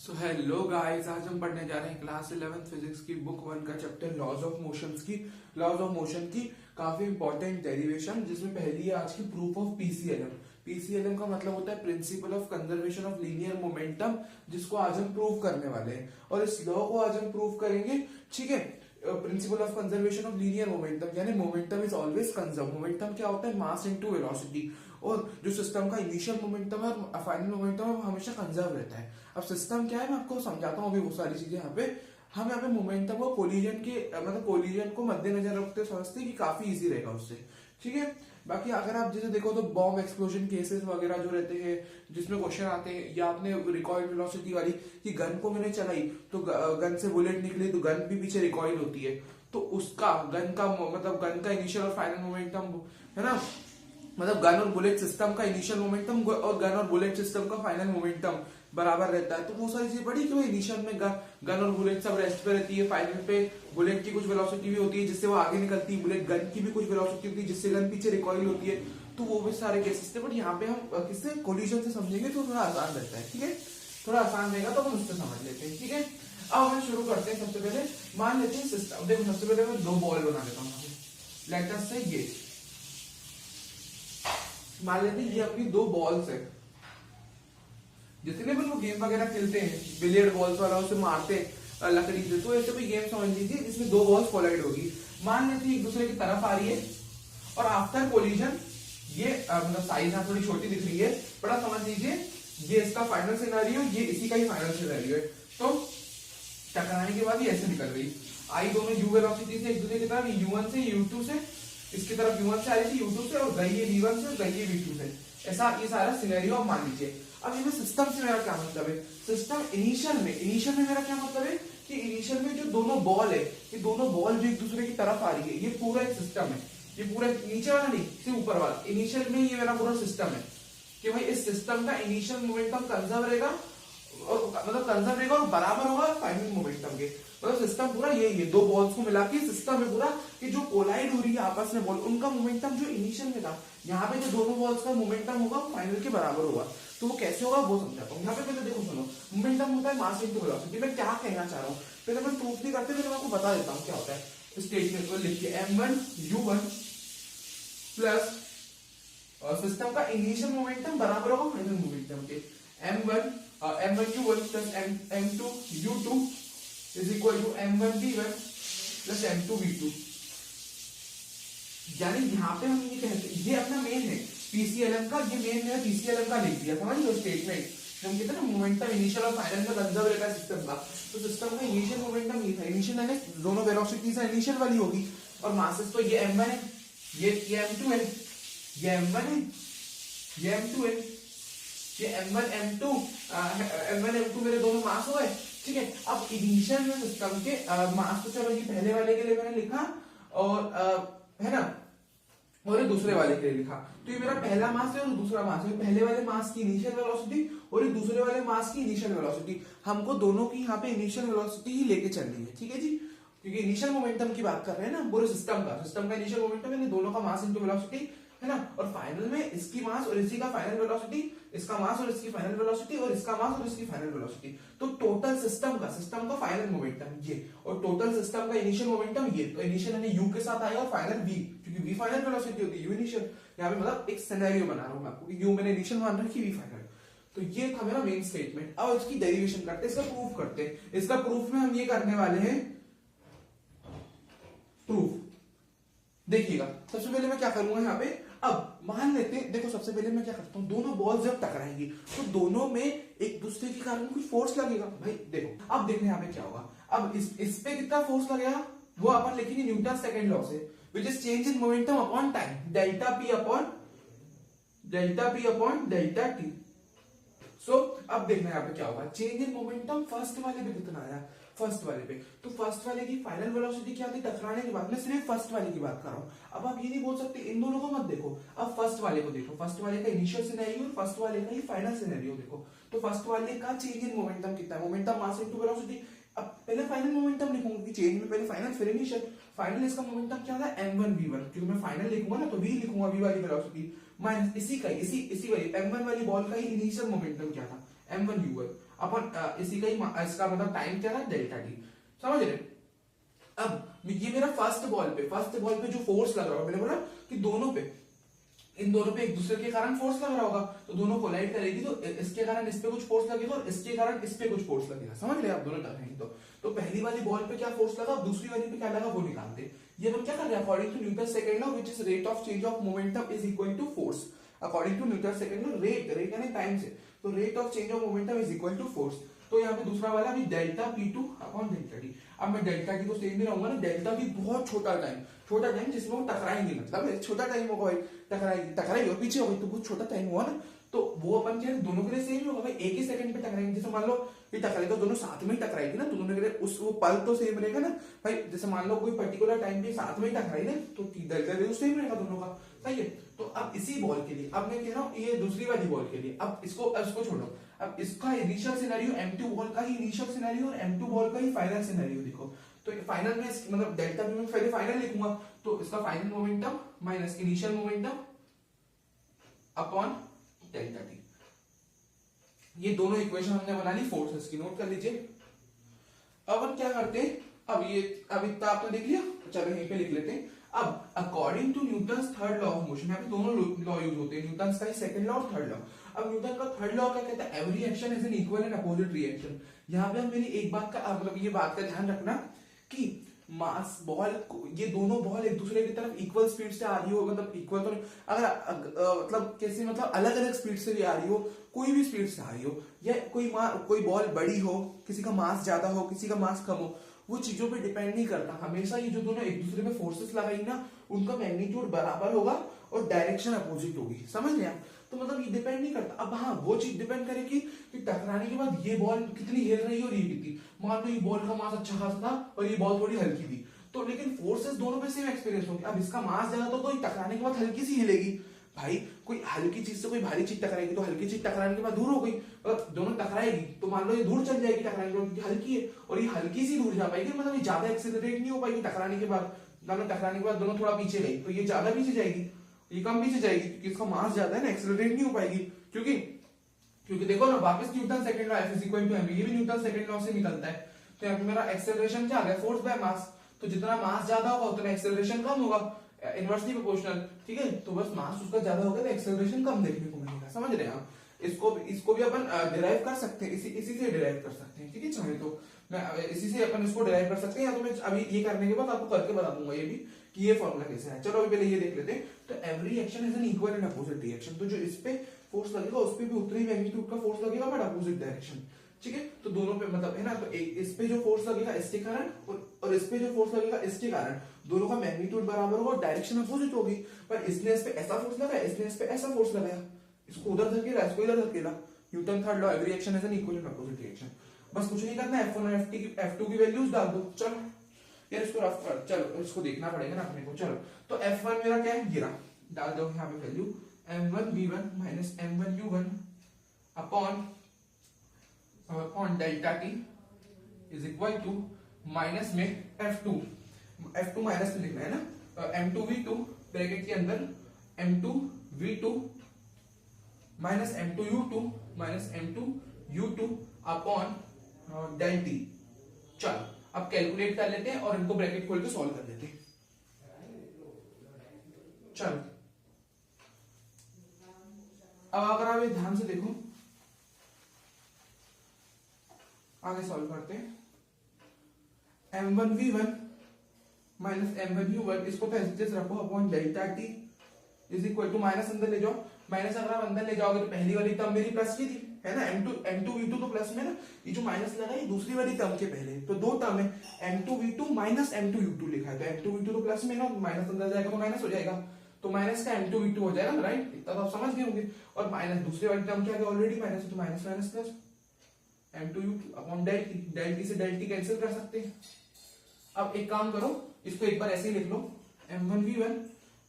So hello guys, आज हम पढ़ने जा रहे हैं क्लास 11 फिजिक्स की बुक 1 का चैप्टर लॉज ऑफ मोशन की काफी इंपॉर्टेंट डेरिवेशन, जिसमें पहली है आज की प्रूफ ऑफ पीसीएलएम। पीसीएलएम का मतलब होता है principle of conservation of linear momentum, जिसको आज हम प्रूव करने वाले हैं और इस लॉ को आज हम प्रूव करेंगे। ठीक है, principle of conservation of linear momentum यानी momentum is always conserve. Momentum क्या होता है? Mass into velocity. और जो सिस्टम का इनिशियल मोमेंटम है और फाइनल मोमेंटम है वो हमेशा कंजर्व रहता है। अब सिस्टम क्या है मैं आपको समझाता हूँ अभी वो सारी चीजें। हम यहाँ पे मोमेंटम को कोलिजन के मतलब कोलिजन को मद्देनजर रखते समझते हैं कि काफी इजी रहेगा उससे। ठीक है, बाकी अगर आप जैसे देखो तो बॉम्ब एक्सप्लोजन केसेस वगैरह जो रहते हैं जिसमें क्वेश्चन आते हैं, या आपने रिकॉइल वेलोसिटी वाली कि गन को मैंने चलाई तो गन से बुलेट निकली तो गन भी पीछे रिकॉइल होती है, तो उसका गन का इनिशियल और फाइनल मोमेंटम है ना, मतलब गन और बुलेट सिस्टम का इनिशियल मोमेंटम और गन और बुलेट सिस्टम का फाइनल मोमेंटम बराबर रहता है। तो वो सारी चीजें पढ़ी कि इनिशियल में गन और बुलेट सब रेस्ट पे रहती है, फाइनल पे बुलेट की कुछ वेलोसिटी भी होती है जिससे वो आगे निकलती है, बुलेट गन की भी कुछ वेलोसिटी होती है जिससे गन पीछे रिकॉइल होती है। तो वो भी सारे केसेस थे, बट यहाँ पे हम किससे कोलिजन से समझेंगे तो थोड़ा आसान रहता है। ठीक है, थोड़ा आसान रहेगा तो हम उससे समझ लेते हैं। ठीक है, अब हम शुरू करते हैं। सबसे पहले मान लेते हैं सिस्टम, देखो सबसे पहले मैं दो बॉल बना लेता हूँ। लेट अस से ये मान लेते हैं ये अपनी दो बॉल्स है, जितने भी लोग गेम वगैरह खेलते हैं बिलियर्ड बॉल्स वाला उसे मारते लकड़ी से, तो ऐसे कोई गेम समझ लीजिए जिसमें दो बॉल्स कोलाइड होगी। मान लेते हैं एक दूसरे की तरफ आ रही है और आफ्टर कोलिजन ये मतलब साइज यहाँ थोड़ी छोटी दिख रही है, बड़ा समझ लीजिए ये इसका फाइनल सिनेरियो, ये इसी का ही फाइनल सिनेरियो है। तो टकराने के बाद ये ऐसे निकल गई, आई दोनों यू वेलोसिटी से एक दूसरे की तरफ, u1 से u2 से, इसकी तरफ u1 से आ रही थी u2 से, और गई है v1 से और गई है v2 से। ऐसा ये सारा सिनेरियो आप मान लीजिए। अब इसमें सिस्टम से मेरा क्या मतलब है? सिस्टम इनिशियल में मेरा क्या मतलब है कि इनिशियल में जो दोनों बॉल है, ये दोनों बॉल जो एक दूसरे की तरफ आ रही है, ये पूरा एक सिस्टम है। ये पूरा नीचे वाला नहीं, सिर्फ ऊपर वाला। इनिशियल में ये मेरा पूरा सिस्टम है कि भाई इस सिस्टम का इनिशियल मोमेंटम कंजर्व रहेगा और मतलब कंजर्व रहेगा और बराबर होगा फाइनल मोमेंटम के। मतलब सिस्टम पूरा यही है, दो बॉल्स को मिला के सिस्टम है पूरा कि जो कोलाइड हो रही है आपस में बॉल, उनका मोमेंटम जो इनिशियल में था, यहाँ पे जो दोनों बॉल्स का मोमेंटम होगा फाइनल के बराबर होगा। तो वो कैसे होगा वो समझाता हूँ। यहाँ पे पहले देखो सुनो, मोमेंटम होता है मास इनटू वेलोसिटी। मैं क्या कहना चाह रहा हूँ पहले मैं प्रूफ नहीं करते, मैं आपको बता देता हूँ क्या होता है। स्टेटमेंट को लिखिए m1 u1 प्लस और सिस्टम का इनिशियल मोमेंटम बराबर होगा फाइनल मोमेंटम के। m1 u1 plus m2 u2 is equal to m1 v1 plus m2 v2। यानी यहाँ पे हम ये कहते हैं, ये अपना मेन है पीसीएलएम का, ये मेन है पीसीएलएम का लिख दिया, समझ लो स्टेटमेंट। हम कहते हैं ना मोमेंटम इनिशियल और फाइनल में कंजर्व रहता है सिस्टम का, तो सिस्टम का इनिशियल मोमेंटम ये था। इनिशियल यानी दोनों वेलोसिटीज इनिशियल वाली होगी और मासेस तो ये m1 है, ये m2 है, ये m1 है, ये m2 है, ये m1 m2 मेरे दोनों मास हो गए। ठीक है, अब इनिशियल में सिस्टम के मास तो चलो ये पहले वाले के लिए मैंने लिखा और है ना, और ये दूसरे वाले के लिए लिखा। तो ये मेरा पहला मास है और दूसरा मास है। पहले वाले मास की इनिशियल वेलोसिटी और ये दूसरे वाले मास की इनिशियल वेलोसिटी, हमको दोनों की यहाँ पे इनिशियल वेलोसिटी ही लेके चलनी है। ठीक है जी, क्योंकि इनिशियल मोमेंटम की बात कर रहे हैं ना पूरे सिस्टम का इनिशियल मोमेंटम यानी दोनों का मास इनटू वेलोसिटी है ना, और फाइनल में इसकी मास और इसी का फाइनल वेलोसिटी, इसका मास और इसकी फाइनल वेलोसिटी और इसका मास और इसकी फाइनल वेलोसिटी। तो टोटल सिस्टम का फाइनल मोमेंटम ये और टोटल सिस्टम का इनिशियल मोमेंटम ये। तो इनिशियल यानी u के साथ आएगा और फाइनल v, क्योंकि v फाइनल वेलोसिटी होती है, u इनिशियल। यहाँ पे मतलब एक सिनेरियो बना रहा हूं मैं आपको कि u मैंने इनिशियल मान रखी, v फाइनल। तो ये था मेरा मेन स्टेटमेंट। अब इसकी डेरिवेशन करते हैं, इसका प्रूफ करते हैं। इसका प्रूफ में हम ये करने वाले हैं प्रूफ। देखिएगा सबसे पहले मैं क्या करूंगा यहाँ पे, अब मान लेते हैं, देखो सबसे पहले मैं क्या करता हूँ, दोनों बॉल जब टकराएंगी तो दोनों में एक दूसरे के कारण कुछ फोर्स लगेगा। भाई देखो अब देखने यहाँ पे क्या होगा। अब इस पे कितना फोर्स लगेगा वो अपन लिखेंगे न्यूटन सेकंड लॉ से, which is change in momentum upon time, delta P upon delta T. So अब देखना यहाँ पे क्या होगा, चेंज इन मोमेंटम फर्स्ट वाले पे कितना आया, फर्स्ट वाले पे। तो फर्स्ट वाले की फाइनल वेलोसिटी क्या थी टकराने के बाद, मैं सिर्फ फर्स्ट वाले की बात कर रहा हूं। अब आप ये नहीं बोल सकते इन दोनों को मत देखो, अब फर्स्ट वाले को देखो, फर्स्ट वाले का इनिशियल सिनेरियो और फर्स्ट वाले का ही फाइनल सिनेरियो देखो। तो फर्स्ट वाले का चेंज इन मोमेंटम कितना है, मोमेंटम मास इनटू वेलोसिटी। अब पहले फाइनल मोमेंटम लिखूंगा कि चेंज में पहले फाइनल फिर इनिशियल। फाइनल इसका मोमेंटम क्या था m1 v1, क्योंकि मैं फाइनल लिखूंगा ना तो v लिखूंगा, v वाली वेलोसिटी माइनस इसी वाली m1 वाली बॉल का ही इनिशियल मोमेंटम क्या था m1 u1। अपन इसी का ही इसका मतलब टाइम क्या है डेल्टा टी, समझ रहे। अब ये मेरा फर्स्ट बॉल पे जो फोर्स लग रहा होगा, मैंने बोला कि दोनों पे, इन दोनों पे एक दूसरे के कारण फोर्स लग रहा होगा, तो दोनों कोलाइड करेगी तो इसके कारण इस पे कुछ फोर्स लगेगा और इसके कारण इस पे कुछ फोर्स लगेगा, समझ रहे आप दोनों टर्म हैं। तो पहली वाली बॉल पे क्या फोर्स लगा, दूसरी वाली पे क्या लगा वो निकालते। ये हम क्या कर रहे हैं, according to Newton second law which is rate of change of momentum is equal to force. According to Newton second law rate यानी टाइम से, तो rate of change of momentum is equal to force. तो यहाँ पे दूसरा वाला भी delta P2 upon delta T. अब मैं डेल्टा टी को सेम भी रहूंगा ना, डेल्टा भी बहुत छोटा टाइम जिसमें वो टकराएंगे, मतलब छोटा टाइम होगा भाई, टकराई हो पीछे हो गई तो बहुत छोटा टाइम हुआ ना, तो वो अपन क्या दोनों के लिए सेम ही होगा भाई, एक ही सेकंड पे टकराएंगे। जैसे मान लो कि टकराई तो दोनों साथ में ही टकराएगी ना, तो दोनों के लिए उस वो पल तो सेम रहेगा ना भाई। जैसे मान लो कोई पर्टिकुलर टाइम पे साथ में ही टकराई ना, तो डेल्टा तो सेम रहेगा दोनों का, सही है। तो अब इसी बॉल के लिए, अब मैं कह रहा हूँ ये दूसरी वाली बॉल के लिए, अब इसको छोड़ो, अब इसका इनिशियल सिनेरियो M2 बॉल का ही इनिशियल सिनेरियो और M2 बॉल का ही फाइनल सिनेरियो देखो। तो फाइनल में मतलब डेल्टा भी मैं पहले फाइनल लिखूंगा, तो इसका final momentum minus initial momentum upon delta T. ये दोनों इक्वेशन हमने बना ली फोर्सेस की, नोट कर लीजिए। अब हम क्या करते हैं, अब इतना आपने देख लिया, चलो यहीं पे लिख लेते हैं। अब according to Newton's third law of motion, यहाँ पे दोनों लॉ यूज होते हैं, न्यूटन्स का सेकंड लॉ और थर्ड लॉ। अब न्यूटन का थर्ड लॉ क्या कहता है, every action is an equal and opposite reaction. यहाँ पे हम मेरी एक बात का मतलब ये बात का ध्यान रखना कि मास बॉल, ये दोनों बॉल एक दूसरे की तरफ इक्वल स्पीड से आ रही हो, मतलब इक्वल तो अगर मतलब कैसे, मतलब अलग अलग स्पीड से भी आ रही हो, कोई भी स्पीड से आ रही हो, या कोई बॉल बड़ी हो, किसी का मास ज्यादा हो, किसी का मास कम हो, वो चीजों पे डिपेंड नहीं करता। हमेशा ये जो दोनों एक दूसरे पे फोर्सेस लगाई ना, उनका मैग्नीट्यूड बराबर होगा और डायरेक्शन अपोजिट होगी, समझ रहे हैं। तो मतलब ये डिपेंड नहीं करता। अब हाँ, वो चीज डिपेंड करेगी कि टकराने के बाद ये बॉल कितनी हिल रही है और ये कितनी, मान लो ये बॉल का मास अच्छा खासा था और ये बॉल थोड़ी हल्की थी, तो लेकिन फोर्सेस दोनों पे सेम एक्सपीरियंस होंगे। अब इसका मास ज्यादा तो ये टकराने के बाद हल्की सी हिलेगी भाई, कोई हल्की चीज से कोई भारी चीज टकराएगी तो हल्की चीज टकराने के बाद दूर हो गई, मतलब दोनों टकराएगी तो मान लो ये दूर चल जाएगी टकराने के बाद, क्योंकि हल्की है, और ये हल्की सी दूर जा पाएगी, मतलब ये ज्यादा एक्सेलरेट नहीं हो पाएगी टकराने के बाद। टकराने के बाद दोनों थोड़ा पीछे गई तो ये ज्यादा पीछे जाएगी, ये कम पीछे जाएगी, क्योंकि इसका मास ज्यादा है ना, एक्सेलरेट नहीं हो पाएगी। क्योंकि देखो ना, वापस Newton second law F equal to m, ये भी न्यूटन सेकंड लॉ से निकलता है। तो यहाँ पे मेरा एक्सेलरेशन क्या आ गया, फोर्स बाय मास। तो जितना मास ज्यादा होगा उतना एक्सेलरेशन कम होगा, इनवर्सली प्रोपोर्शनल, ठीक है। तो बस मास उसका ज्यादा होगा तो एक्सेलरेशन कम देखने को मिलेगा, समझ रहे हैं आप। इसको भी अपन डिराइव कर सकते हैं, इसी से डिराइव कर सकते हैं, ठीक है। चाहे तो मैं इसी से अपन इसको डिराइव कर सकते हैं, या तो मैं अभी ये करने के बाद आपको करके बता दूंगा ये भी कि ये फॉर्मूला कैसे है। चलो अभी पहले ये देख लेते हैं। तो every action is an equal and opposite reaction, तो जो इस पे फोर्स लगेगा उस पे भी उतनी ही मैग्नीट्यूड का फोर्स लगेगा बट अपोजिट डायरेक्शन, ठीक है। तो दोनों पे मतलब है ना, तो इस पे जो फोर्स लगेगा इसके कारण और इस पे जो फोर्स लगेगा इसके कारण, दोनों का मैग्नीट्यूड बराबर होगा, डायरेक्शन अपोजिट होगी। पर इसने इस पे ऐसा फोर्स लगाया, इसने इस पे ऐसा फोर्स लगाया, इसको उधर धकेला, इसको इधर धकेला। Newton third law, every action is an equal and opposite reaction. बस कुछ नहीं करना है, F1 और F2 की वैल्यूज डाल दो। चलो यार इसको रफ कर, चलो इसको देखना पड़ेगा ना अपने को। चलो तो F1 मेरा क्या है, गिरा, डाल दो यहाँ पे value m1v1 minus m1u1 upon delta t is equal to minus में F2 माइनस में लिखना है ना, m2v2 ब्रैकेट के अंदर m2v2 minus m2u2 minus m2u2 upon del t. चलो अब कैलकुलेट कर लेते हैं और इनको ब्रैकेट खोल के सॉल्व कर लेते हैं। चलो अब अगर आप ये ध्यान से देखो, आगे सॉल्व करते हैं। m1v1 माइनस m1u1, इसको तो एज रखो upon delta t is equal to, minus अंदर ले जाओ, माइनस अगर आप अंदर ले जाओगे तो पहली वाली टर्म मेरी प्लस की थी, है ना, m2v2 तो प्लस में ना, ये जो माइनस लगा ये दूसरी वाली टर्म के पहले, तो दो टर्म है, m2v2 माइनस m2u2 लिखा है, तो m2v2 तो प्लस में ना, माइनस अंदर जाएगा तो माइनस हो जाएगा, तो माइनस का m2v2 हो जाएगा, राइट। इतना तो आप समझ गए होंगे। और माइनस दूसरी वाली टर्म क्या है, ऑलरेडी माइनस है, तो minus minus plus m2u2 upon del t से डेल टी कैंसिल कर सकते हैं। अब एक काम करो, इसको एक बार ऐसे ही लिख लो, m1v1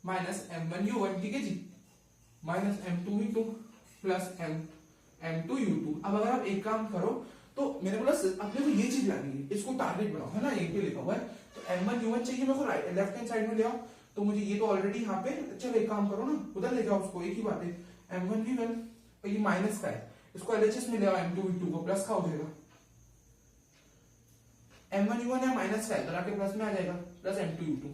माइनस m1u1, ठीक है जी, माइनस m2v2 प्लस m2u2। अब अगर आप एक काम करो तो मैंने बोला अपने को ये चीज लानी है, इसको टारगेट बनाओ, है ना, यहीं पे लिखा हुआ है। तो m1u1 चाहिए मेरे को लेफ्ट हैंड साइड में ले आओ, तो मुझे ये तो ऑलरेडी यहाँ पे, चलो एक काम करो ना, उधर ले जाओ उसको, एक ही बात है, m1v1 ये माइनस का है, इसको एलएचएस में ले आओ m2 v2 को, प्लस का हो जाएगा m1u1 या माइनस का है तो आके प्लस में आ जाएगा, प्लस m2 u2।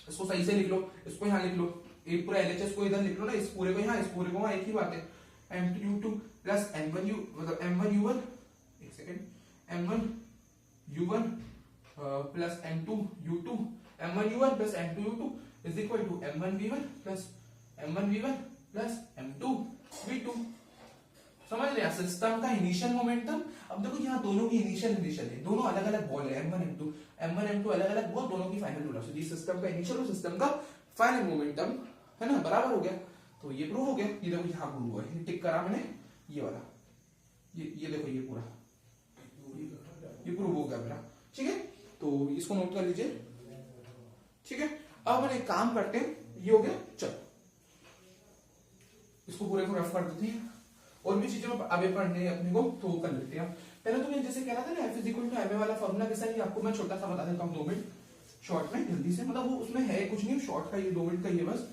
इसको सही से लिख लो, इसको यहां लिख लो, एक पूरा एलएचएस को इधर लिख लो ना, इस पूरे को यहां, इस पूरे को वहां, एक ही बात है। m2 u2 प्लस m1u मतलब m1 u1, एक second, m1 u1 plus m2 u2, m1 u1 plus m2 u2 is equal to m1 v1 plus m1 v1 plus m2 v2। समझ रहे? सिस्टम का इनिशियल मोमेंटम, अब देखो यहाँ दोनों की इनिशियल है, दोनों अलग अलग बॉल है, m1 m2 अलग अलग बॉल, दोनों की फाइनल वेलोसिटी, सिस्टम का इनिशियल और सिस्टम का फाइनल मोमेंटम है ना, बराबर हो गया। तो ये प्रूव हो गया, ये देखो यहाँ प्रूव हुआ है, टिक करा मैंने ये वाला, ये देखो ये पूरा ये प्रूव हो गया मेरा, ठीक है। तो इसको नोट कर लीजिए, ठीक है। अब हम एक काम करते हैं, ये हो गया, चलो इसको पूरे को रफ कर देते हैं, और भी चीजें आगे पढ़ने अपने को तो कर लेते हैं। पहले तो मैं जैसे कह रहा था ना F equal to m a वाला फॉर्मूला कैसा है, आपको मैं छोटा सा बता देता हूँ 2 मिनट शॉर्ट में, जल्दी से, मतलब वो उसमें है कुछ नहीं, शॉर्ट का ये 2 मिनट का ये बस,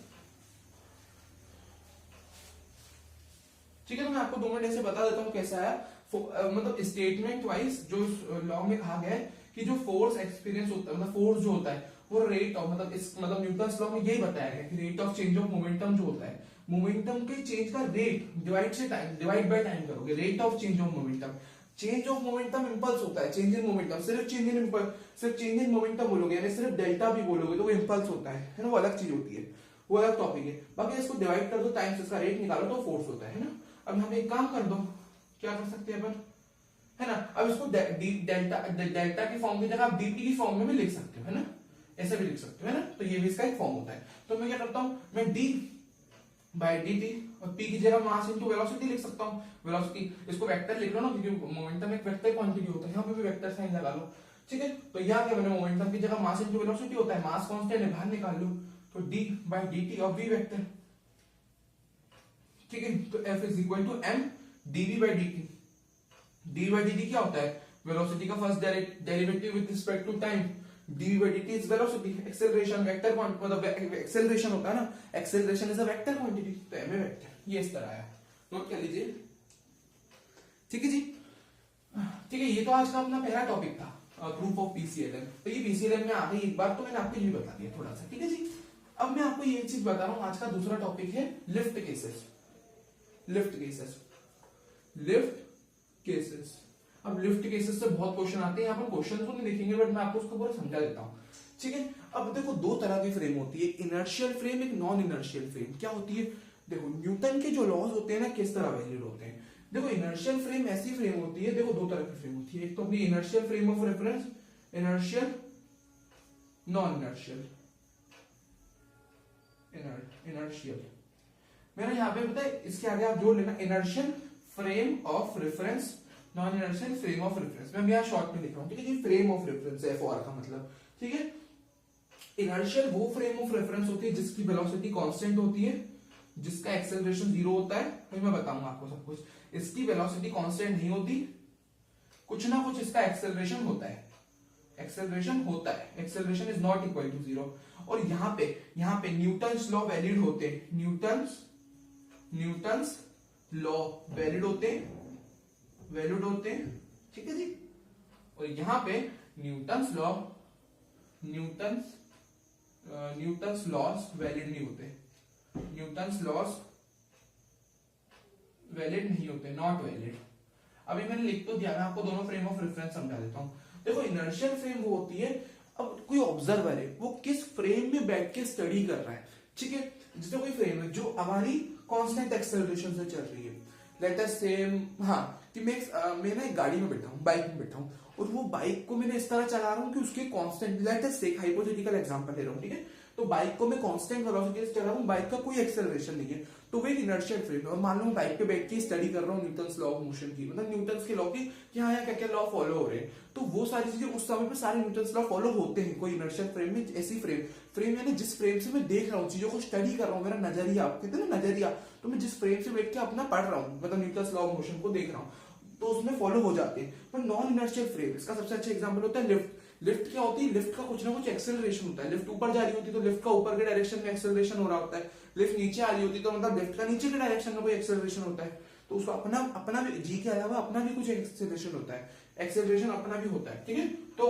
ठीक है। तो मैं आपको 2 मिनट ऐसे बता देता हूँ कैसा है, मतलब स्टेटमेंट वाइज जो लॉ में कहा गया है कि जो फोर्स एक्सपीरियंस होता है, मतलब फोर्स जो होता है वो रेट ऑफ, मतलब न्यूटन्स लॉ में यही बताया गया कि rate of change of momentum जो होता है, मोमेंटम के चेंज का रेट डिवाइड बाय टाइम करोगे, rate of change of momentum. Change of momentum impulse होता है, चेंज इन मोमेंटम, सिर्फ चेंज इन इंपल्स, सिर्फ चेंज इन मोमेंटम बोलोगे, यानी सिर्फ डेल्टा भी बोलोगे तो वो इंपल्स होता है ना, वो अलग चीज होती है, वो अलग टॉपिक है। बाकी इसको डिवाइड कर दो, टाइम्स इसका रेट निकालो तो फोर्स होता है ना। अब हम एक काम कर दो, क्या कर सकते हैं अपन, है ना, अब इसको डेल्टा की फॉर्म की जगह आप डीटी की फॉर्म में भी लिख सकते हो, है ना, ऐसे भी लिख सकते हो, है ना। तो ये भी इसका एक फॉर्म होता है। तो मैं क्या करता हूं, मैं डी बाय dt और p की जगह मास इनटू वेलोसिटी लिख सकता हूं, वेलोसिटी, इसको वेक्टर लिख लो ना, क्योंकि मोमेंटम एक वेक्टर क्वांटिटी होता है, यहां पे भी वेक्टर साइन लगा लो, ठीक है। तो यहां क्या मैंने मोमेंटम की जगह मास इनटू वेलोसिटी होता है, मास कांस्टेंट है, बाहर निकाल लो, तो d बाय dt और v वेक्टर, ठीक है। तो f is equal to m dv by dt, d by dt क्या होता है, वेलोसिटी का first derivative with respect to time, dv by dt is velocity, acceleration vector quantity, मतलब acceleration होता है ना, acceleration is a vector quantity, तो m vector, ये इस तरह आया, नोट कर लीजिए, ठीक है जी, ठीक है। ये तो आज का अपना पहला टॉपिक था, प्रूफ ऑफ पीसीएलएम। तो ये पीसीएलएम में आ गई एक बार, तो मैंने आपको ये बता दिया थोड़ा सा, ठीक है जी। अब मैं आपको ये चीज बता रहा हूं, आज का दूसरा टॉपिक है lift cases, lift cases, lift cases. अब लिफ्ट केसेस से बहुत क्वेश्चन आते हैं, यहाँ पर क्वेश्चन तो नहीं देखेंगे, बट मैं आपको उसको पूरा समझा देता हूँ, ठीक है। अब देखो दो तरह की फ्रेम होती है, इनर्शियल फ्रेम, एक नॉन इनर्शियल फ्रेम। क्या होती है, देखो न्यूटन के जो लॉज होते हैं ना, किस तरह वैलिड होते हैं। देखो इनर्शियल फ्रेम ऐसी फ्रेम होती है, देखो दो तरह की फ्रेम होती है, एक तो अपनी inertial frame of reference, inertial, non inertial, inertial. मेरा यहाँ पे पता है, इसके आगे आप जोड़ लेना, inertial frame of reference, non inertial frame of reference. मैं यहाँ शॉर्ट में लिख रहा हूं, ठीक है जी, फ्रेम ऑफ रेफरेंस है एफओआर का मतलब, ठीक है। इनर्शियल वो फ्रेम ऑफ रेफरेंस होती है जिसकी वेलोसिटी कांस्टेंट होती है, जिसका एक्सेलरेशन 0 होता है, तो मैं बताऊंगा आपको सब कुछ। इसकी वेलोसिटी कांस्टेंट नहीं होती, कुछ ना कुछ इसका एक्सेलरेशन होता है, एक्सेलरेशन होता है, acceleration is not equal to 0। और यहाँ पे न्यूटन्स लॉ वैलिड होते हैं, न्यूटन्स लॉ वैलिड होते हैं, ठीक है जी। और यहां पे न्यूटन्स लॉस वैलिड नहीं होते, न्यूटन्स लॉस वैलिड नहीं होते, नॉट वैलिड। अभी मैंने लिख तो दिया, मैं आपको दोनों फ्रेम ऑफ रेफरेंस समझा देता हूं। देखो इनर्शियल फ्रेम वो होती है, अब कोई ऑब्जर्वर है, वो किस फ्रेम में बैठ के स्टडी कर रहा है, ठीक है। जैसे कोई फ्रेम है जो हमारी कांस्टेंट एक्सेलरेशन से चल रही है, लेट अस से, हाँ, कि मैं ना एक गाड़ी में बैठा हूँ, बाइक में बैठा हूँ, और वो बाइक को मैंने इस तरह चला रहा हूँ कि उसके कांस्टेंट, लेट अस से हाइपोथेटिकल एग्जांपल ले रहा हूँ, ठीक है। तो बाइक को मैं कांस्टेंट वेलोसिटी से चला रहा हूँ, बाइक का कोई एक्सेलरेशन नहीं है, तो वो एक इनर्शियल फ्रेम है। और मान लो मैं बाइक पे बैठ के स्टडी कर रहा हूँ न्यूटन्स लॉ ऑफ मोशन की, मतलब न्यूटन्स के लॉ की, कि हाँ यहाँ क्या क्या लॉ फॉलो हो रहे हैं, तो वो सारी चीजें उस समय पे सारे न्यूटन्स लॉ फॉलो होते हैं कोई इनर्शियल फ्रेम में। ऐसी फ्रेम यानी जिस फ्रेम से मैं देख रहा हूँ, चीजों को स्टडी कर रहा हूँ, मेरा नजरिया, कहते हैं ना नजरिया, तो मैं जिस फ्रेम से बैठ के अपना पढ़ रहा हूँ, मतलब न्यूटन्स लॉ ऑफ मोशन को देख रहा हूँ, तो उसमें फॉलो हो जाते हैं। पर नॉन इनर्शियल फ्रेम, इसका सबसे अच्छा एग्जांपल होता है लिफ्ट। लिफ्ट क्या होती है, लिफ्ट का कुछ ना कुछ एक्सेलरेशन होता है। लिफ्ट ऊपर जा रही होती है तो लिफ्ट का ऊपर के डायरेक्शन में एक्सेलरेशन हो रहा होता है, लिफ्ट नीचे आ रही होती है तो मतलब लिफ्ट का नीचे के डायरेक्शन में कोई एक्सेलरेशन होता है। तो उसका अपना अपना भी जी के अलावा अपना भी कुछ एक्सेलरेशन होता है, एक्सेलरेशन अपना भी होता है, ठीक है। तो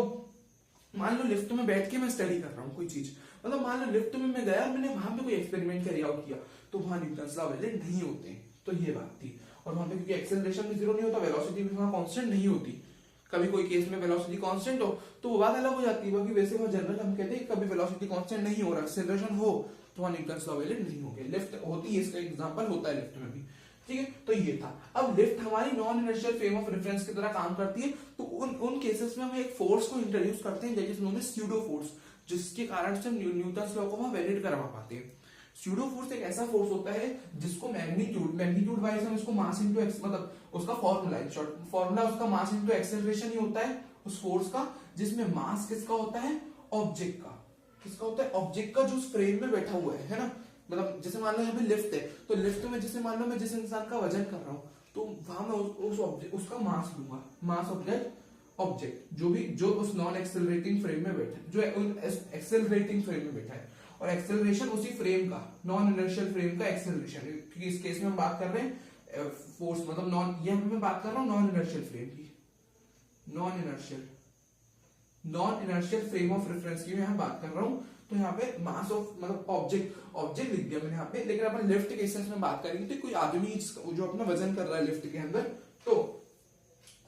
मान लो लिफ्ट में बैठ के मैं स्टडी कर रहा हूँ कोई चीज, मतलब मान लो लिफ्ट में मैं गया, मैंने वहां पे कोई एक्सपेरिमेंट कैरी आउट किया, तो वहां न्यूटन्स लॉ वैलिड नहीं होते हैं, तो ये बात थी। और वहां पे क्योंकि एक्सेलरेशन भी जीरो नहीं होता, वेलोसिटी भी वहां कांस्टेंट नहीं होती, कभी कोई केस में वेलोसिटी कांस्टेंट हो तो वो बात अलग हो जाती है, बाकी वैसे वहां जनरल हम कहते हैं कभी वेलोसिटी कांस्टेंट नहीं हो रहा, एक्सेलरेशन हो तो वहां न्यूटन्स लॉ वैलिड नहीं होंगे। लिफ्ट होती है, इसका एग्जांपल होता है लिफ्ट में भी, ठीक है। तो ये था। अब लिफ्ट हमारी non inertial frame of reference की तरह काम करती है, तो उन केसेस में हम एक फोर्स को इंट्रोड्यूस करते हैं that is known as pseudo force, जिसके कारण से हम न्यूटन्स लॉ को वैलिड करवा पाते हैं। स्यूडो फोर्स एक ऐसा फोर्स होता है जिसको मैग्नीट्यूड वाइज हम इसको मास इनटू एक्स, मतलब उसका फॉर्मूला है, शॉर्ट फॉर्मूला उसका मास इनटू एक्सेलरेशन ही होता है उस फोर्स का, जिसमें मास किसका होता है, ऑब्जेक्ट का। किसका होता है, ऑब्जेक्ट का, जो उस फ्रेम में बैठा हुआ है ना। मतलब जैसे मान लो यहाँ पे लिफ्ट है, तो लिफ्ट में जैसे मान लो मैं जिस इंसान का वजन कर रहा हूँ, तो वहां मैं उस ऑब्जेक्ट, उसका मास लूंगा, मास ऑब्जेक्ट जो उस नॉन एक्सेलरेटिंग फ्रेम में बैठा है, जो एक्सेलरेटिंग फ्रेम में बैठा है, और एक्सेलरेशन उसी फ्रेम का, नॉन इनर्शियल फ्रेम का एक्सेलरेशन, क्योंकि इस केस में हम बात कर रहे हैं फोर्स, मतलब नॉन, ये मैं बात कर रहा हूँ नॉन इनर्शियल फ्रेम की, non inertial frame of reference की मैं यहाँ बात कर रहा हूँ। तो यहाँ पे मास ऑफ, मतलब ऑब्जेक्ट लिख दिया मैंने यहाँ पे, लेकिन अपन लिफ्ट केसेस में बात करेंगे तो कोई आदमी जो अपना वजन कर रहा है लिफ्ट के अंदर, तो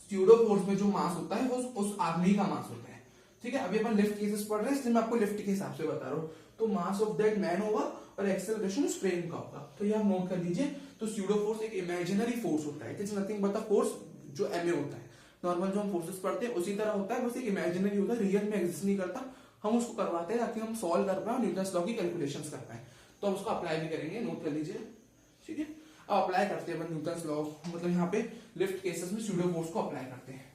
स्यूडो फोर्स में जो मास होता है वो उस आदमी का मास होता है, ठीक है। अभी अपन लिफ्ट केसेस पढ़ रहे हैं, इसलिए मैं आपको लिफ्ट के हिसाब से बता रहा हूँ। तो मास ऑफ दैट मैन होगा और एक्सेलरेशन उस फ्रेम का होगा, तो ये आप नोट कर लीजिए। तो स्यूडो फोर्स एक इमेजिनरी फोर्स होता है, it is nothing but the force जो एमए होता है, नॉर्मल जो हम फोर्सेस पढ़ते हैं उसी तरह होता है, बस एक इमेजिनरी होता है, रियल में एग्जिस्ट नहीं करता। हम उसको करवाते हैं ताकि हम सॉल्व कर पाए, न्यूटन्स लॉ की कैलकुलेशंस कर पाए, तो हम उसको अप्लाई भी करेंगे, नोट कर लीजिए, ठीक है। अब अप्लाई करते हैं न्यूटन्स लॉ, मतलब यहाँ पे लिफ्ट केसेस में स्यूडो फोर्स को अप्लाई करते हैं।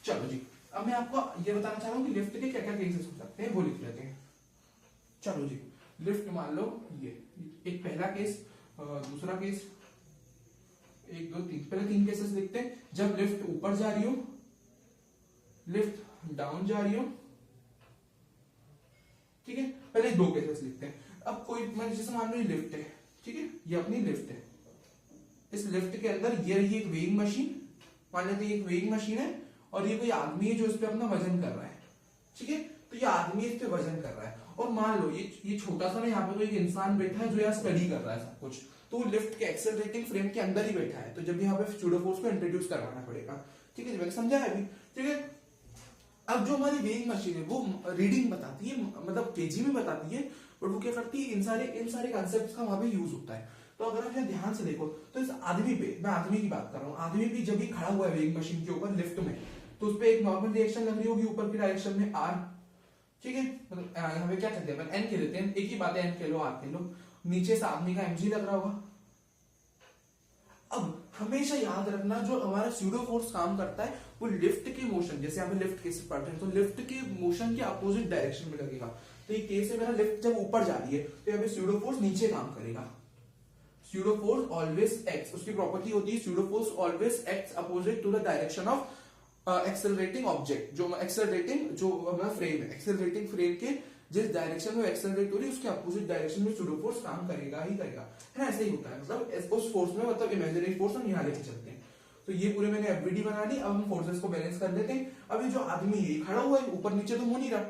चलो जी, अब मैं आपको ये बताना चाह रहा हूँ कि लिफ्ट के क्या क्या केसेस हो सकते हैं, वो लिख लेते हैं। चलो जी, लिफ्ट मान लो ये एक पहला केस, दूसरा केस, 1 2 3, पहले 3 केसेस लिखते हैं। जब लिफ्ट ऊपर जा रही हो, लिफ्ट डाउन जा रही हो, ठीक है। पहले 2 केसेस लिखते हैं। अब कोई, मैं जैसे मान लो ये लिफ्ट है, ठीक है, ये अपनी लिफ्ट है, इस लिफ्ट के अंदर ये रही एक वेइंग मशीन, मान लेते हैं एक वेइंग मशीन है, और ये कोई आदमी है जो इस पे अपना वजन कर रहा है, ठीक है। तो ये आदमी इस पे वजन कर रहा है, और मान लो ये छोटा सा ना, यहाँ पे कोई एक इंसान बैठा है जो यहाँ स्टडी कर रहा है सब कुछ, तो लिफ्ट के एक्सेलरेटिंग फ्रेम के अंदर ही बैठा है, तो जब यहाँ पे स्यूडो फोर्स को इंट्रोड्यूस करवाना पड़ेगा, ठीक है। मैंने समझा है अभी, ठीक है। अब जो हमारी वेइंग मशीन है वो रीडिंग बताती है, मतलब केजी में बताती है, बट वो क्या करती है, इन सारे कॉन्सेप्ट्स का वहां पे यूज होता है। तो अगर आप यहाँ ध्यान से देखो, तो इस आदमी पे, मैं आदमी की बात कर रहा हूँ, आदमी भी जब ये खड़ा हुआ है वेइंग मशीन के ऊपर लिफ्ट में, तो उस पर एक नॉर्मल रिएक्शन लग रही होगी ऊपर की डायरेक्शन में आर, ठीक है। मतलब यहाँ पे क्या कहते हैं, एन के लेते हैं, एक ही बात है, एन के लो, आर के लो। नीचे से आदमी का एमजी लग रहा होगा। अब हमेशा याद रखना, जो हमारा स्यूडो फोर्स काम करता है वो लिफ्ट के मोशन, जैसे यहाँ पे लिफ्ट केस पढ़ते हैं, तो लिफ्ट के मोशन के अपोजिट डायरेक्शन में लगेगा। तो ये केस है मेरा, लिफ्ट जब ऊपर जा रही है तो यहाँ पे स्यूडो फोर्स नीचे काम करेगा। स्यूडो फोर्स ऑलवेज एक्ट्स, उसकी प्रॉपर्टी होती है pseudo force always acts opposite to the direction of accelerating object, जो एक्सेलरेटिंग जो हमारा फ्रेम है, एक्सेलरेटिंग फ्रेम के जिस डायरेक्शन में एक्सेलरेट हो रही है उसके अपोजिट डायरेक्शन में स्यूडो फोर्स काम करेगा ही करेगा, है ना। ऐसे ही होता है, मतलब उस फोर्स में, मतलब इमेजिनरी फोर्स हम यहाँ लेके चलते हैं। तो ये पूरे मैंने एफबीडी बना ली। अब हम फोर्सेस को बैलेंस कर लेते हैं। अभी जो आदमी है खड़ा हुआ है, ऊपर नीचे तो हो नहीं रहा,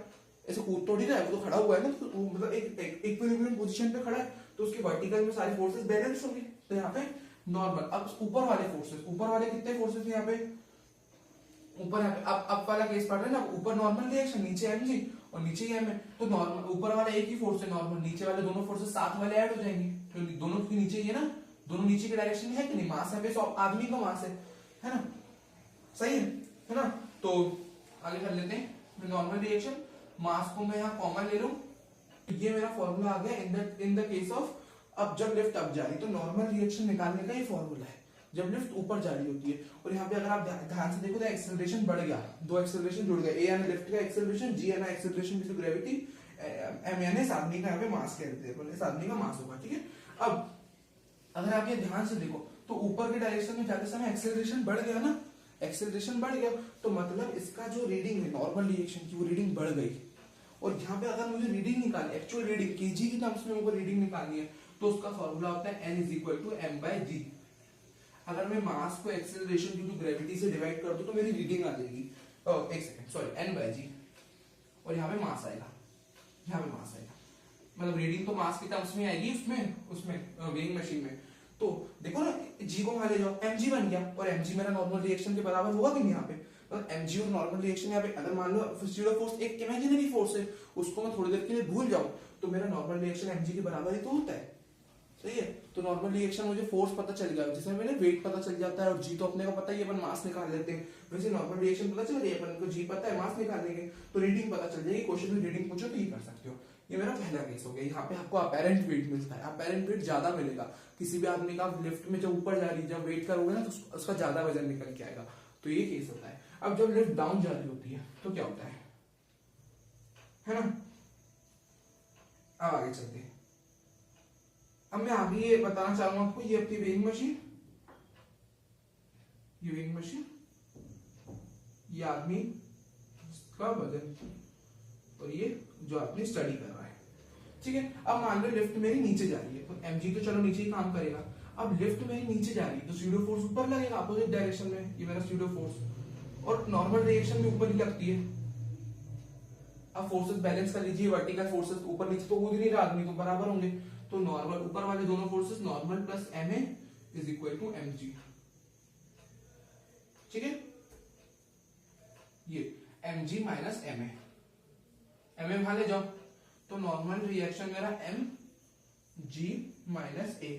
ऐसे कूद तो नहीं रहा है, वो तो खड़ा हुआ है ना, तो मतलब एक इक्विलिब्रियम पोजीशन पे खड़ा है, तो उसके वर्टिकल में सारे फोर्सेस बैलेंस होंगे। तो यहाँ पे नॉर्मल, अब ऊपर वाले फोर्सेस, ऊपर वाले कितने फोर्सेस यहाँ पे, ऊपर अब वाला केस पढ़ रहे हैं ना, ऊपर नॉर्मल रिएक्शन, नीचे एमजी और नीचे एम है, तो नॉर्मल ऊपर वाला एक ही फोर्स है नॉर्मल, नीचे वाले दोनों फोर्सेस साथ वाले ऐड हो जाएंगे, तो दोनों के नीचे ये ना, दोनों नीचे के डायरेक्शन में है कि नहीं, मास है, तो आदमी का मास है ना, सही है ना। तो आगे कर लेते हैं नॉर्मल रिएक्शन, मास को मैं यहाँ कॉमन ले लूं, ये मेरा फॉर्मूला आ गया इन द केस ऑफ, अब जब लिफ्ट अप जा रही तो नॉर्मल रिएक्शन निकालने का ये फॉर्मूला है, जब लिफ्ट ऊपर जा रही होती है। और यहाँ पे अगर आप ध्यान से देखो तो एक्सेलरेशन बढ़ गया, 2 एक्सेलरेशन जुड़ गए, ए यानी लिफ्ट का एक्सेलरेशन, जी यानी acceleration due to gravity, m यानी इस आदमी का यहाँ पे मास कहते हैं, इस आदमी का मास होगा, ठीक है। अब अगर आप ये ध्यान से देखो तो ऊपर के डायरेक्शन में जाते समय एक्सेलरेशन बढ़ गया ना, एक्सेलरेशन बढ़ गया, तो मतलब इसका जो रीडिंग है नॉर्मल रिएक्शन की, वो रीडिंग बढ़ गई। और यहाँ पे अगर मुझे रीडिंग निकालनी, एक्चुअल रीडिंग केजी की टर्म्स में मुझे रीडिंग निकालनी है, तो उसका फॉर्मूला होता है n is equal to m by G. अगर मैं मास को एक्सेलरेशन ड्यू टू ग्रेविटी से डिवाइड कर दूं तो मेरी रीडिंग आ जाएगी, एक second sorry, n by G, और यहाँ पे मास आएगा, यहाँ पे मास आएगा, मतलब रीडिंग तो मास की टर्म्स में आएगी उसमें वेइंग मशीन में। तो देखो ना, जी को वहां ले जाओ, mg बन गया, और mg मेरा नॉर्मल रिएक्शन के बराबर होगा कि नहीं यहाँ पे, तो mg और नॉर्मल रिएक्शन यहाँ पे, अगर मान लो स्यूडो फोर्स एक इमेजिनरी फोर्स है, उसको मैं थोड़ी देर के लिए भूल जाऊं, तो मेरा नॉर्मल रिएक्शन mg के बराबर ही तो होता है, सही है। तो नॉर्मल रिएक्शन मुझे फोर्स पता चल गया, जिसमें मैंने वेट पता चल जाता है, और जी तो अपने को पता ही है, अपन मास निकाल लेते हैं, वैसे नॉर्मल रिएक्शन पता चल रही है, अपन को जी पता है, मास निकाल लेंगे तो रीडिंग पता चल जाएगी। क्वेश्चन में रीडिंग पूछो तो ये कर सकते हो। ये मेरा पहला केस हो गया, यहाँ पे आपको अपेरेंट वेट मिलता है, अपेरेंट वेट ज्यादा मिलेगा किसी भी आदमी का, लिफ्ट में जब ऊपर जा रही है, जब वेट करोगे ना तो उसका ज्यादा वजन निकल के आएगा, तो ये केस होता है। अब जब लिफ्ट डाउन जा रही होती है तो क्या होता है ना। अब आगे चलते हैं, अब मैं आगे ये बताना चाहूंगा आपको, ये अपनी वेइंग मशीन, ये वेइंग मशीन, ये आदमी का वजन, और ये जो आपने स्टडी कर रहा है, ठीक है। अब मान लो लिफ्ट मेरी नीचे जा रही है, तो mg तो चलो नीचे ही काम करेगा। अब लिफ्ट मेरी नीचे जा रही है तो स्यूडो फोर्स ऊपर लगेगा अपोजिट डायरेक्शन में, ये मेरा स्यूडो फोर्स, और नॉर्मल डायरेक्शन में ऊपर ही लगती है। अब फोर्सेस बैलेंस कर लीजिए, वर्टिकल फोर्सेस ऊपर नीचे तो कूद नहीं रहा आदमी, तो बराबर होंगे, तो नॉर्मल ऊपर वाले दोनों forces normal plus ma is equal to mg, ठीक है। ये mg माइनस ma, ma वहां ले जाओ, तो नॉर्मल रिएक्शन मेरा mg माइनस a,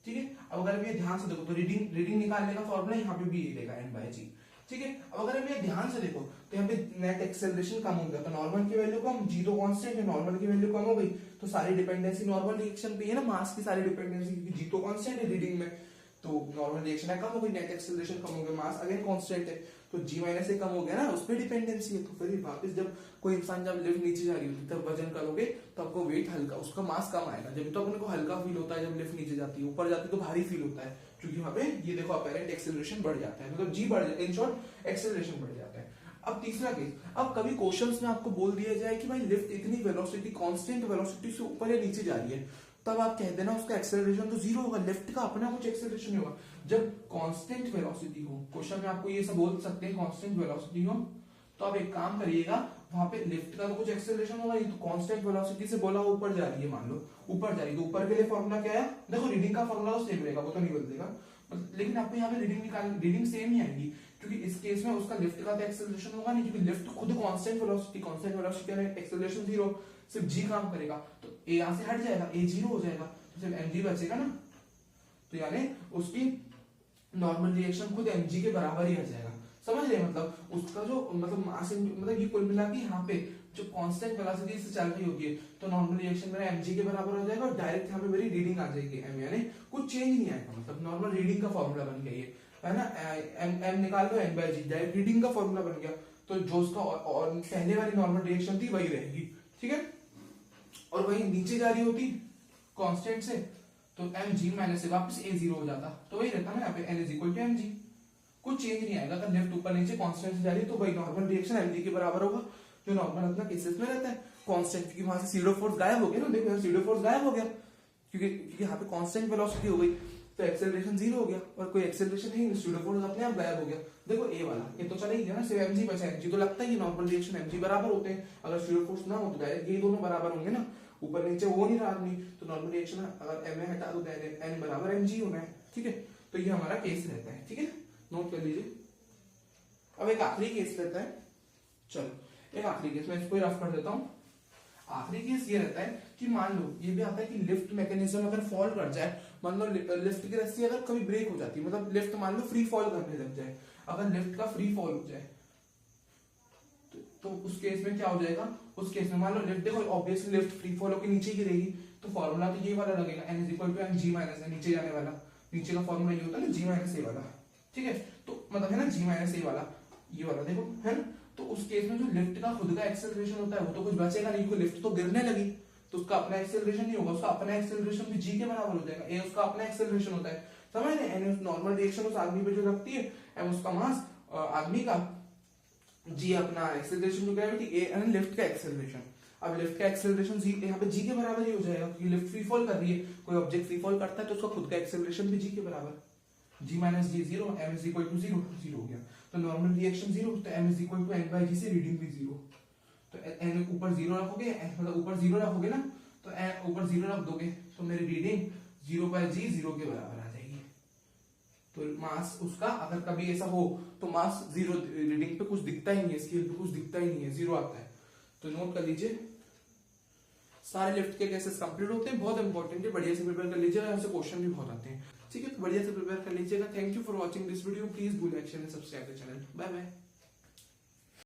ठीक है। अब अगर मैं ध्यान से देखो तो रीडिंग निकालने का फॉर्मूला यहाँ पे भी ये देगा n बाय जी, ठीक है। अब अगर मैं ध्यान से देखो तो यहाँ पे नेट एक्सेलरेशन कम हो गया, तो नॉर्मल की वैल्यू कम, जी तो कांस्टेंट है, नॉर्मल की वैल्यू कम हो गई, तो सारी डिपेंडेंसी नॉर्मल रिएक्शन पे है ना, मास की सारी डिपेंडेंसी, क्योंकि जी तो कांस्टेंट है रीडिंग में, तो नॉर्मल रिएक्शन है कम हो गई, नेट एक्सेलरेशन कम हो गया, मास अगेन कांस्टेंट है, तो जी माइनस ए कम हो गया ना, उस पर डिपेंडेंसी है। तो फिर वापस जब कोई इंसान जब लिफ्ट नीचे जा रही होती है तब वजन करोगे तो आपको वेट हल्का, उसका मास कम आएगा, जब तो अपने को हल्का फील होता है, जब लिफ्ट नीचे जाती है, ऊपर जाती है तो भारी फील होता है, क्योंकि वहां पे ये देखो अपेरेंट एक्सेलरेशन बढ़ जाता है, मतलब जी बढ़ जाता है, इन शॉर्ट एक्सेलरेशन बढ़ जाता है। अब तीसरा केस, अब कभी क्वेश्चंस में आपको बोल दिया जाए कि भाई लिफ्ट इतनी वेलोसिटी, कांस्टेंट वेलोसिटी से ऊपर या नीचे जा रही है, तब आप कह देना उसका एक्सेलरेशन तो जीरो होगा, लिफ्ट का अपना कुछ एक्सेलरेशन नहीं होगा। जब कांस्टेंट वेलोसिटी हो, क्वेश्चन में आपको ये सब बोल सकते हैं कांस्टेंट वेलोसिटी हो, तो आप एक काम करिएगा, वहां पे लिफ्ट का तो कुछ एक्सेलरेशन होगा नहीं, तो कांस्टेंट वेलोसिटी से बोला ऊपर जा रही है, मान लो ऊपर जा रही है, तो ऊपर के लिए फॉर्मूला क्या है, देखो रीडिंग का फॉर्मूला तो सेम रहेगा, वो तो नहीं बदलेगा, लेकिन आपको यहाँ पे रीडिंग सेम ही आएगी, क्योंकि इस केस में उसका लिफ्ट का तो एक्सेलरेशन होगा नहीं, क्योंकि लिफ्ट खुद कांस्टेंट वेलोसिटी है, एक्सेलरेशन जीरो, सिर्फ जी काम करेगा, तो ए यहां से हट जाएगा, ए जीरो हो जाएगा, तो सिर्फ mg बचेगा ना, तो यानी उसकी नॉर्मल रिएक्शन खुद mg के बराबर ही आ जाएगा, समझ रहे, मतलब उसका जो मतलब मास, मतलब ये कुल मिला के यहाँ पे जो कांस्टेंट वेलोसिटी से चल रही होगी, तो नॉर्मल रिएक्शन मेरा mg के बराबर हो जाएगा, और डायरेक्ट यहाँ पे मेरी रीडिंग आ जाएगी m, यानी कुछ चेंज नहीं आएगा, मतलब नॉर्मल रीडिंग का फॉर्मूला बन गया ये, है ना, m निकाल दो n by ji, direct reading का फॉर्मूला बन गया, तो जो उसका और पहले वाली नॉर्मल रिएक्शन थी वही रहेगी, ठीक है। और वही नीचे जा रही होती कांस्टेंट से, तो mg माइनस से वापस a जीरो हो जाता, तो वही रहता ना यहाँ पे n is equal to mg, कुछ चेंज नहीं आएगा। अगर लेफ्ट ऊपर नीचे कांस्टेंट से जा रही है तो वही नॉर्मल रिएक्शन mg के बराबर होगा, जो नॉर्मल अपना केसेस में रहता है कांस्टेंट, क्योंकि वहां से सीडो फोर्स गायब हो गया ना, देखो सीडो फोर्स गायब हो गया, क्योंकि यहाँ पे कांस्टेंट वेलोसिटी हो गई, तो एक्सेलरेशन जीरो हो गया, और कोई एक्सेलरेशन नहीं, सीडो फोर्स अपने आप गायब हो गया। देखो ए वाला ये तो चला ही गया ना, सिर्फ mg बचा, mg तो लगता ही नॉर्मल रिएक्शन mg बराबर होते हैं, अगर सीडो फोर्स ना हो तो डायरेक्ट ये दोनों बराबर होंगे ना, ऊपर नीचे हो नहीं रहा आदमी, तो नॉर्मल रिएक्शन अगर m हटा दो n बराबर mg होना है, ठीक है। तो ये हमारा केस रहता है, ठीक है, नोट कर लीजिए। अब एक आखिरी केस रहता है, चलो एक आखिरी केस मैं इसको रफ कर देता हूं। आखिरी केस ये रहता है कि मान लो ये भी आता है कि लिफ्ट मैकेनिज्म अगर फॉल कर जाए, मान लो लिफ्ट की रस्सी अगर कभी ब्रेक हो जाती है, मतलब लिफ्ट मान लो फ्री फॉल करने लग जाए, अगर लिफ्ट का फ्री फॉल हो जाए तो उस केस में क्या हो जाएगा, उस केस में मान लो लिफ्ट, देखो ऑब्वियसली लिफ्ट फ्री फॉल होकर नीचे गिरेगी, तो फॉर्मूला तो ये वाला लगेगा, n is equal to mg minus, नीचे जाने वाला, नीचे का फॉर्मूला ये होता है ना g माइनस ए वाला, ठीक है, तो मतलब है ना g माइनस ए वाला, ये वाला देखो है ना, तो उस केस में जो लिफ्ट का खुद का एक्सेलरेशन होता है वो तो कुछ बचेगा नहीं, क्योंकि लिफ्ट तो गिरने लगी, तो उसका अपना एक्सेलरेशन नहीं होगा, उसका अपना एक्सेलरेशन भी g के बराबर हो जाएगा, a उसका अपना एक्सेलरेशन होता है, समझ रहे हैं, नॉर्मल रिएक्शन उस आदमी पे जो लगती है, m उसका मास आदमी का, g अपना एक्सेलरेशन जो ग्रेविटी, a लिफ्ट का एक्सेलरेशन। अब लिफ्ट का एक्सेलरेशन यहाँ पे जी के बराबर ही हो जाएगा, क्योंकि लिफ्ट फ्री फॉल कर रही है, कोई ऑब्जेक्ट फ्री फॉल करता है तो उसका खुद का एक्सेलरेशन भी जी के बराबर, G minus G zero, M is equal to zero, zero हो गया। तो नॉर्मल रिएक्शन जीरो, तो M is equal to N by G से रीडिंग भी जीरो। तो एन ऊपर जीरो रखोगे, मतलब ऊपर जीरो रखोगे ना, तो एन ऊपर जीरो रख दोगे तो मेरी reading zero by g zero के बराबर आ जाएगी। तो मास उसका अगर कभी ऐसा हो तो मास जीरो, रीडिंग पे कुछ दिखता ही नहीं है, स्केल पे कुछ दिखता ही नहीं है, जीरो आता है। तो नोट कर लीजिए, सारे लिफ्ट के केसेस कंप्लीट होते हैं, बहुत इंपॉर्टेंट है, बढ़िया से प्रिपेयर कर लीजिएगा, यहाँ से क्वेश्चन भी बहुत आते हैं। ठीक है, तो बढ़िया से प्रिपेयर कर लीजिएगा। Thank you for watching this video, please do like share and subscribe the channel. Bye bye.